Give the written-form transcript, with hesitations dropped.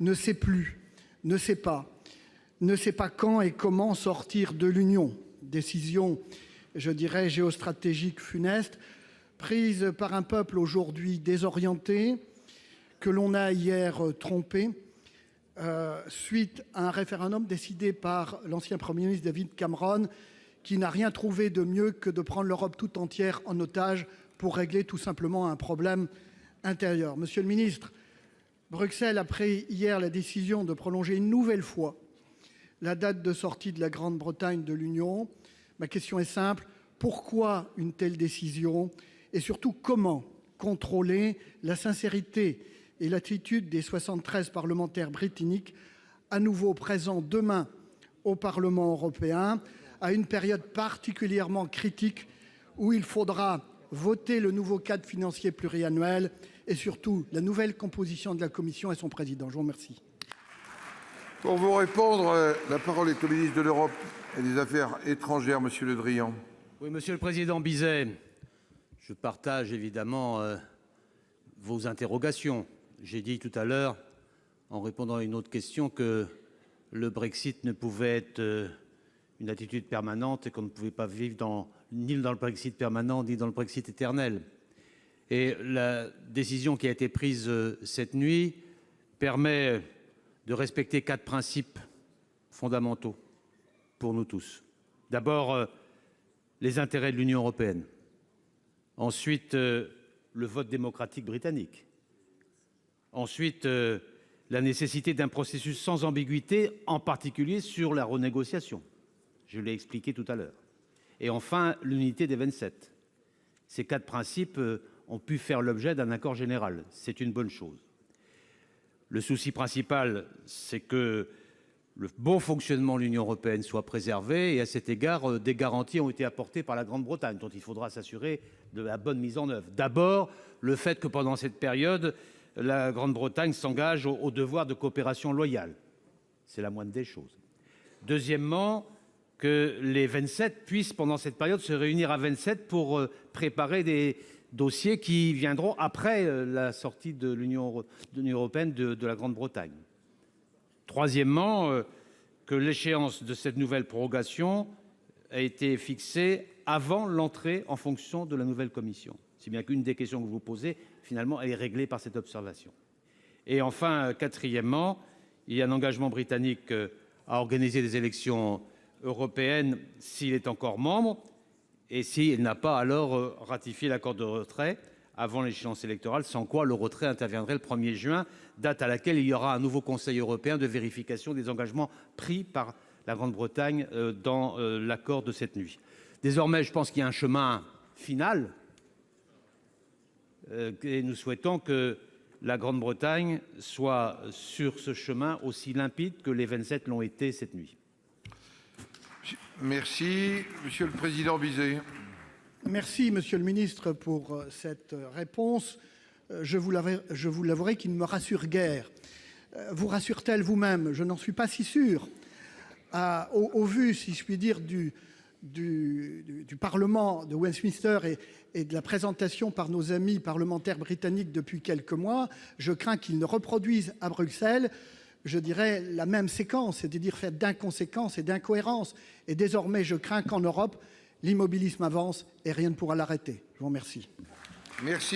ne sait plus, ne sait pas quand et comment sortir de l'Union. Décision, je dirais, géostratégique funeste, prise par un peuple aujourd'hui désorienté, que l'on a hier trompé, suite à un référendum décidé par l'ancien Premier ministre David Cameron, qui n'a rien trouvé de mieux que de prendre l'Europe tout entière en otage pour régler tout simplement un problème intérieur. Monsieur le ministre, Bruxelles a pris hier la décision de prolonger une nouvelle fois la date de sortie de la Grande-Bretagne de l'Union. Ma question est simple, pourquoi une telle décision? Et surtout, comment contrôler la sincérité et l'attitude des 73 parlementaires britanniques à nouveau présents demain au Parlement européen, à une période particulièrement critique où il faudra voter le nouveau cadre financier pluriannuel et surtout la nouvelle composition de la Commission et son président. Je vous remercie. Pour vous répondre, la parole est au ministre de l'Europe et des Affaires étrangères, Monsieur Le Drian. Oui, Monsieur le Président Bizet, je partage évidemment vos interrogations. J'ai dit tout à l'heure, en répondant à une autre question, que le Brexit ne pouvait être une attitude permanente et qu'on ne pouvait pas vivre ni dans le Brexit permanent, ni dans le Brexit éternel. Et la décision qui a été prise cette nuit permet de respecter 4 principes fondamentaux pour nous tous. D'abord, les intérêts de l'Union européenne. Ensuite, le vote démocratique britannique. Ensuite, la nécessité d'un processus sans ambiguïté, en particulier sur la renégociation. Je l'ai expliqué tout à l'heure. Et enfin, l'unité des 27. Ces 4 principes ont pu faire l'objet d'un accord général. C'est une bonne chose. Le souci principal, c'est que le bon fonctionnement de l'Union européenne soit préservé, et à cet égard, des garanties ont été apportées par la Grande-Bretagne, dont il faudra s'assurer de la bonne mise en œuvre. D'abord, le fait que pendant cette période, la Grande-Bretagne s'engage au devoir de coopération loyale. C'est la moindre des choses. Deuxièmement, que les 27 puissent, pendant cette période, se réunir à 27 pour préparer des dossiers qui viendront après la sortie de l'Union européenne de la Grande-Bretagne. Troisièmement, que l'échéance de cette nouvelle prorogation a été fixée avant l'entrée en fonction de la nouvelle Commission. Si bien qu'une des questions que vous posez, finalement, elle est réglée par cette observation. Et enfin, quatrièmement, il y a un engagement britannique à organiser des élections européenne s'il est encore membre et s'il n'a pas alors ratifié l'accord de retrait avant l'échéance électorale, sans quoi le retrait interviendrait le 1er juin, date à laquelle il y aura un nouveau Conseil européen de vérification des engagements pris par la Grande-Bretagne dans l'accord de cette nuit. Désormais, je pense qu'il y a un chemin final et nous souhaitons que la Grande-Bretagne soit sur ce chemin aussi limpide que les 27 l'ont été cette nuit. Merci. Monsieur le Président Bizet. Merci, Monsieur le Ministre, pour cette réponse. Je vous l'avouerai qu'il ne me rassure guère. Vous rassure-t-elle vous-même? Je n'en suis pas si sûr. Au vu, si je puis dire, du Parlement de Westminster et de la présentation par nos amis parlementaires britanniques depuis quelques mois, je crains qu'ils ne reproduisent à Bruxelles, je dirais, la même séquence, c'est-à-dire faite d'inconséquences et d'incohérences. Et désormais, je crains qu'en Europe, l'immobilisme avance et rien ne pourra l'arrêter. Je vous remercie. Merci.